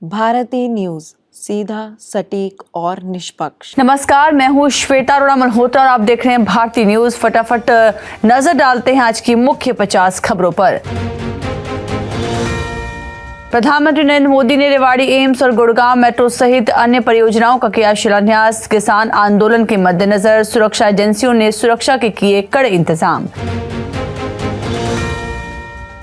भारतीय न्यूज, सीधा, सटीक और निष्पक्ष। नमस्कार, मैं हूँ श्वेता अरोड़ा मल्होत्रा और आप देख रहे हैं भारतीय न्यूज। फटाफट नजर डालते हैं आज की मुख्य 50 खबरों पर। प्रधानमंत्री नरेंद्र मोदी ने रेवाड़ी एम्स और गुड़गांव मेट्रो सहित अन्य परियोजनाओं का किया शिलान्यास। किसान आंदोलन के मद्देनजर सुरक्षा एजेंसियों ने सुरक्षा के किए कड़े इंतजाम।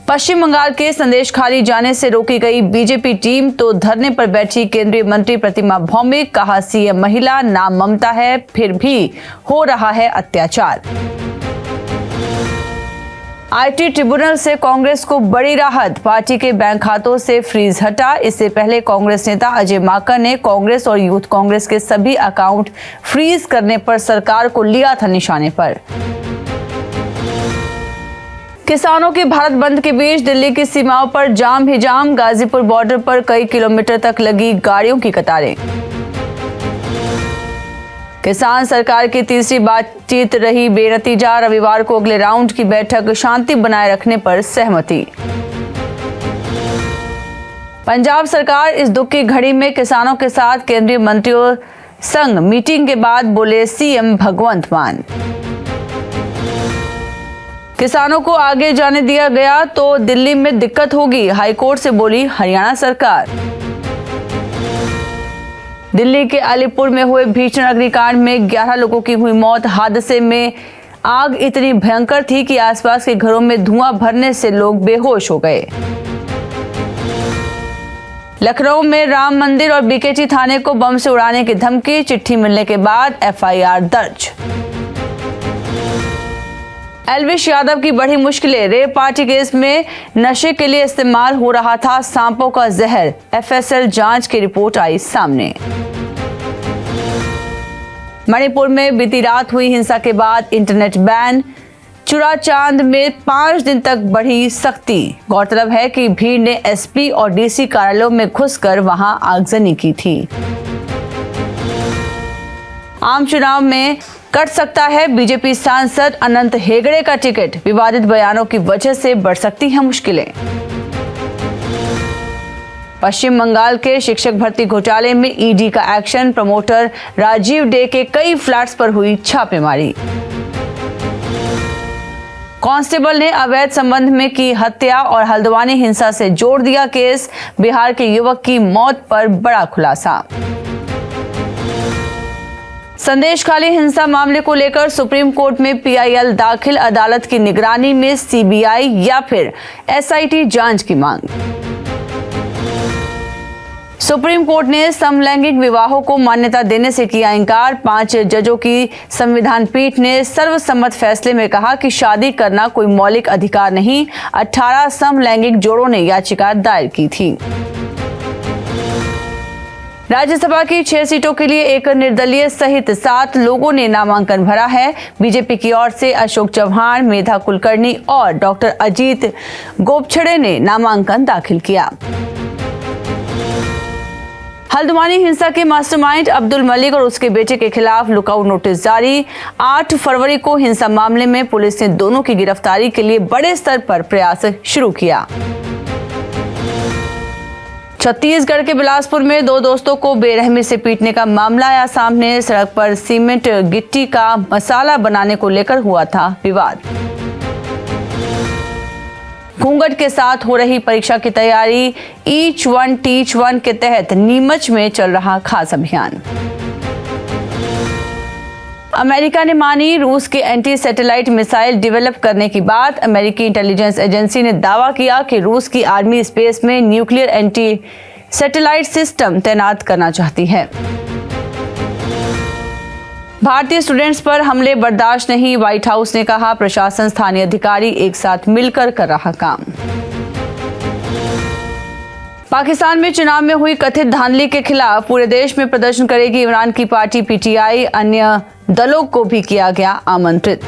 पश्चिम बंगाल के संदेश खाली जाने से रोकी गई बीजेपी टीम तो धरने पर बैठी केंद्रीय मंत्री प्रतिमा भौमिक। कहा, सीएम महिला, नाम ममता है, फिर भी हो रहा है अत्याचार। आईटी ट्रिब्यूनल से कांग्रेस को बड़ी राहत, पार्टी के बैंक खातों से फ्रीज हटा। इससे पहले कांग्रेस नेता अजय माकन ने कांग्रेस और यूथ कांग्रेस के सभी अकाउंट फ्रीज करने पर सरकार को लिया था निशाने पर। किसानों के भारत बंद के बीच दिल्ली की सीमाओं पर जाम ही जाम। गाजीपुर बॉर्डर पर कई किलोमीटर तक लगी गाड़ियों की कतारें। किसान सरकार की तीसरी बातचीत रही बेनतीजा। रविवार को अगले राउंड की बैठक, शांति बनाए रखने पर सहमति। पंजाब सरकार इस दुख की घड़ी में किसानों के साथ केंद्रीय मंत्रियों संग मीटिंग के बाद बोले सीएम भगवंत मान। किसानों को आगे जाने दिया गया तो दिल्ली में दिक्कत होगी, हाईकोर्ट से बोली हरियाणा सरकार। दिल्ली के अलीपुर में हुए भीषण अग्निकांड में 11 लोगों की हुई मौत। हादसे में आग इतनी भयंकर थी कि आसपास के घरों में धुआं भरने से लोग बेहोश हो गए। लखनऊ में राम मंदिर और बीकेटी थाने को बम से उड़ाने की धमकी, चिट्ठी मिलने के बाद एफआईआर दर्ज। एलविश यादव की बढ़ी मुश्किलें, रेप पार्टी केस में नशे के लिए इस्तेमाल हो रहा था सांपों का जहर। एफएसएल जांच की रिपोर्ट आई सामने। मणिपुर में बीती रात हुई हिंसा के बाद इंटरनेट बैन। चुराचांद में 5 दिन तक बढ़ी सख्ती। गौरतलब है कि भीड़ ने एसपी और डीसी कार्यालयों में घुसकर वहां आगजनी की थी। आम चुनाव में कट सकता है बीजेपी सांसद अनंत हेगड़े का टिकट। विवादित बयानों की वजह से बढ़ सकती हैं मुश्किलें। पश्चिम बंगाल के शिक्षक भर्ती घोटाले में ईडी का एक्शन। प्रमोटर राजीव डे के कई फ्लैट्स पर हुई छापेमारी। कांस्टेबल ने अवैध संबंध में की हत्या और हल्द्वानी हिंसा से जोड़ दिया केस। बिहार के युवक की मौत पर बड़ा खुलासा। संदेश खाली हिंसा मामले को लेकर सुप्रीम कोर्ट में पीआईएल दाखिल। अदालत की निगरानी में सीबीआई या फिर एसआईटी जांच की मांग। सुप्रीम कोर्ट ने समलैंगिक विवाहों को मान्यता देने से किया इनकार। 5 जजों की संविधान पीठ ने सर्वसम्मत फैसले में कहा कि शादी करना कोई मौलिक अधिकार नहीं। 18 समलैंगिक जोड़ों ने याचिका दायर की थी। राज्यसभा की 6 सीटों के लिए एक निर्दलीय सहित 7 लोगों ने नामांकन भरा है। बीजेपी की ओर से अशोक चव्हाण, मेधा कुलकर्णी और डॉक्टर अजीत गोपछड़े ने नामांकन दाखिल किया। हल्द्वानी हिंसा के मास्टरमाइंड अब्दुल मलिक और उसके बेटे के खिलाफ लुकआउट नोटिस जारी। 8 फरवरी को हिंसा मामले में पुलिस ने दोनों की गिरफ्तारी के लिए बड़े स्तर पर प्रयास शुरू किया। छत्तीसगढ़ के बिलासपुर में 2 दोस्तों को बेरहमी से पीटने का मामला आया सामने। सड़क पर सीमेंट गिट्टी का मसाला बनाने को लेकर हुआ था विवाद। घूंघट के साथ हो रही परीक्षा की तैयारी। ईच वन टीच वन के तहत नीमच में चल रहा खास अभियान। अमेरिका ने मानी रूस के एंटी सैटेलाइट मिसाइल डेवलप करने की बात। अमेरिकी इंटेलिजेंस एजेंसी ने दावा किया कि रूस की आर्मी स्पेस में न्यूक्लियर एंटी सैटेलाइट सिस्टम तैनात करना चाहती है। भारतीय स्टूडेंट्स पर हमले बर्दाश्त नहीं, व्हाइट हाउस ने कहा। प्रशासन, स्थानीय अधिकारी एक साथ मिलकर कर रहा काम। पाकिस्तान में चुनाव में हुई कथित धांधली के खिलाफ पूरे देश में प्रदर्शन करेगी इमरान की पार्टी पीटीआई। अन्य दलों को भी किया गया आमंत्रित।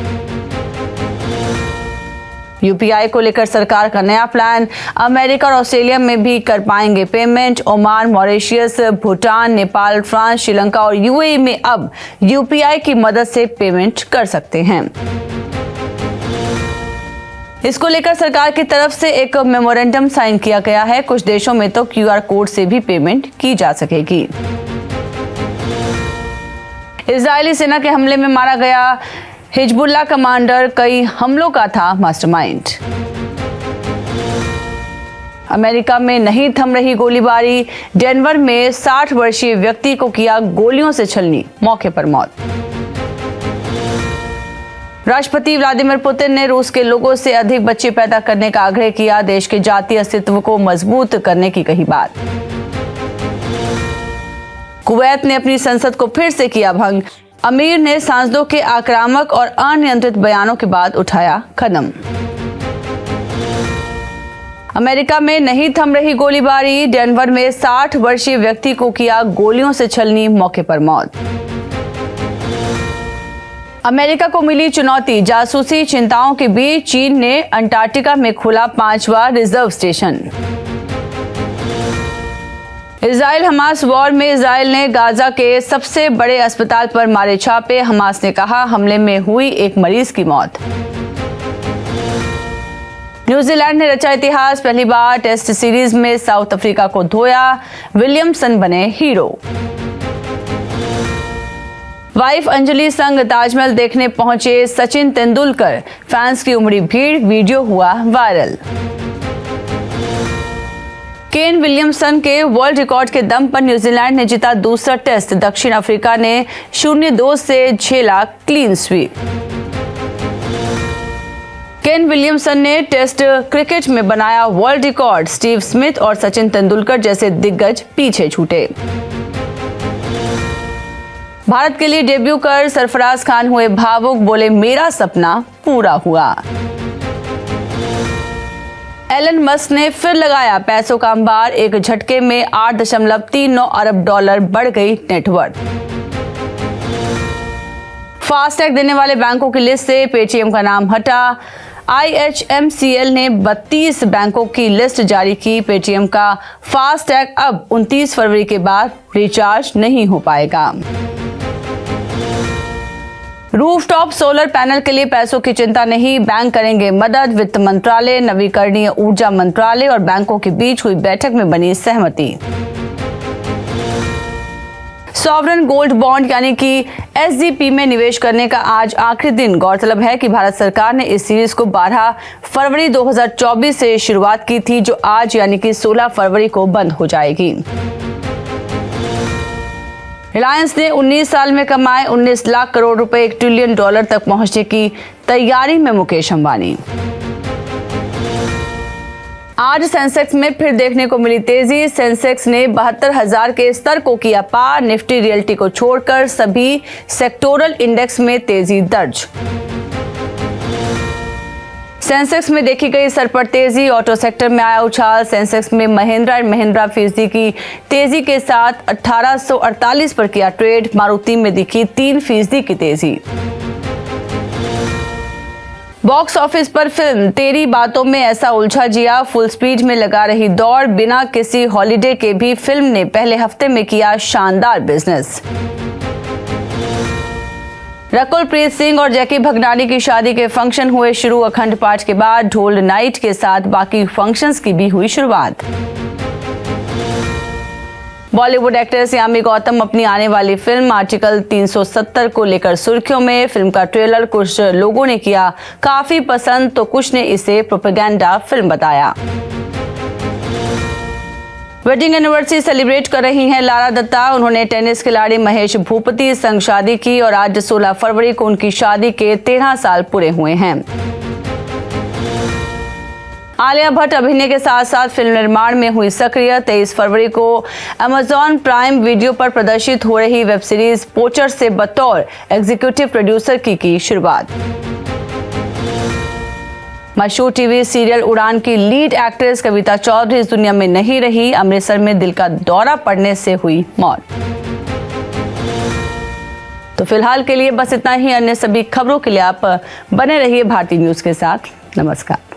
यूपीआई को लेकर सरकार का नया प्लान। अमेरिका और ऑस्ट्रेलिया में भी कर पाएंगे payment. Oman, Mauritius, Bhutan, Nepal, France, Sri Lanka और यूएई में अब यूपीआई की मदद से पेमेंट कर सकते हैं। इसको लेकर सरकार की तरफ से एक मेमोरेंडम साइन किया गया है। कुछ देशों में तो QR कोड से भी पेमेंट की जा सकेगी। इजरायली सेना के हमले में मारा गया हिजबुल्लाह कमांडर कई हमलों का था मास्टरमाइंड। अमेरिका में नहीं थम रही गोलीबारी, डेनवर में 60 वर्षीय व्यक्ति को किया गोलियों से छलनी, मौके पर मौत। राष्ट्रपति व्लादिमीर पुतिन ने रूस के लोगों से अधिक बच्चे पैदा करने का आग्रह किया, देश के जातीय अस्तित्व को मजबूत करने की कही बात। कुवैत ने अपनी संसद को फिर से किया भंग, अमीर ने सांसदों के आक्रामक और अनियंत्रित बयानों के बाद उठाया कदम। अमेरिका में नहीं थम रही गोलीबारी, डेनवर में 60 वर्षीय व्यक्ति को किया गोलियों से छलनी, मौके पर मौत। अमेरिका को मिली चुनौती, जासूसी चिंताओं के बीच चीन ने अंटार्कटिका में खोला 5वां reserve station. Israel Hamas war में इजराइल ने गाजा के सबसे बड़े अस्पताल पर मारे छापे, हमास ने कहा हमले में हुई एक मरीज की मौत। न्यूजीलैंड ने रचा इतिहास, पहली बार टेस्ट सीरीज में साउथ अफ्रीका को धोया, विलियमसन बने हीरो। वाइफ अंजलि संग ताजमहल देखने पहुंचे सचिन तेंदुलकर, फैंस की उमड़ी भीड़, वीडियो हुआ वायरल। केन विलियमसन के वर्ल्ड रिकॉर्ड के दम पर न्यूजीलैंड ने जीता दूसरा टेस्ट, दक्षिण अफ्रीका ने 0-2 से झेला क्लीन स्वीप। केन विलियमसन ने टेस्ट क्रिकेट में बनाया वर्ल्ड रिकॉर्ड, स्टीव स्मिथ और सचिन तेंदुलकर जैसे दिग्गज पीछे छूटे। भारत के लिए डेब्यू कर सरफराज खान हुए भावुक, बोले मेरा सपना पूरा हुआ। एलन मस्क ने फिर लगाया पैसों का अंबार, एक झटके में $8.39 अरब बढ़ गई नेटवर्थ। फास्टैग देने वाले बैंकों की लिस्ट से पेटीएम का नाम हटा, IHMCL ने 32 बैंकों की लिस्ट जारी की, पेटीएम का फास्टैग अब 29 फरवरी के बाद रिचार्ज नहीं हो पाएगा। रूफटॉप सोलर पैनल के लिए पैसों की चिंता नहीं, बैंक करेंगे मदद, वित्त मंत्रालय, नवीकरणीय ऊर्जा मंत्रालय और बैंकों के बीच हुई बैठक में बनी सहमति। सॉवरेन गोल्ड बॉन्ड यानी कि SGP में निवेश करने का आज आखिरी दिन। गौरतलब है कि भारत सरकार ने इस सीरीज को 12 फरवरी 2024 से शुरुआत की थी, जो आज यानी कि 16 फरवरी को बंद हो जाएगी। रिलायंस ने 19 साल में कमाए 19 लाख करोड़ रुपए, $1 ट्रिलियन तक पहुंचने की तैयारी में मुकेश अंबानी। आज सेंसेक्स में फिर देखने को मिली तेजी, सेंसेक्स ने 72,000 के स्तर को किया पार, निफ्टी रियल्टी को छोड़कर सभी सेक्टोरल इंडेक्स में तेजी दर्ज। सेंसेक्स में देखी गई सर पर तेजी, ऑटो सेक्टर में आया उछाल, सेंसेक्स में महिंद्रा एंड महिंद्रा फीसदी की तेजी के साथ 1848 पर किया ट्रेड, मारुति में दिखी 3% की तेजी। बॉक्स ऑफिस पर फिल्म तेरी बातों में ऐसा उलझा जिया फुल स्पीड में लगा रही दौड़, बिना किसी हॉलिडे के भी फिल्म ने पहले हफ्ते में किया शानदार बिजनेस। रकुल प्रीत सिंह और जैकी भगनानी की शादी के फंक्शन हुए शुरू, अखंड पाठ के बाद ढोल नाइट के साथ बाकी फंक्शंस की भी हुई शुरुआत। बॉलीवुड एक्ट्रेस यामी गौतम अपनी आने वाली फिल्म आर्टिकल 370 को लेकर सुर्खियों में। फिल्म का ट्रेलर कुछ लोगों ने किया काफी पसंद, तो कुछ ने इसे प्रोपेगेंडा फिल्म बताया। वेडिंग एनिवर्सरी सेलिब्रेट कर रही हैं लारा दत्ता। उन्होंने टेनिस खिलाड़ी महेश भूपति संग शादी की और आज 16 फरवरी को उनकी शादी के 13 साल पूरे हुए हैं। आलिया भट्ट अभिनय के साथ साथ फिल्म निर्माण में हुई सक्रिय। 23 फरवरी को अमेजॉन प्राइम वीडियो पर प्रदर्शित हो रही वेब सीरीज पोचर से बतौर एग्जीक्यूटिव प्रोड्यूसर की शुरुआत। मशहूर टीवी सीरियल उड़ान की लीड एक्ट्रेस कविता चौधरी इस दुनिया में नहीं रही। अमृतसर में दिल का दौरा पड़ने से हुई मौत। तो फिलहाल के लिए बस इतना ही। अन्य सभी खबरों के लिए आप बने रहिए भारती न्यूज के साथ। नमस्कार।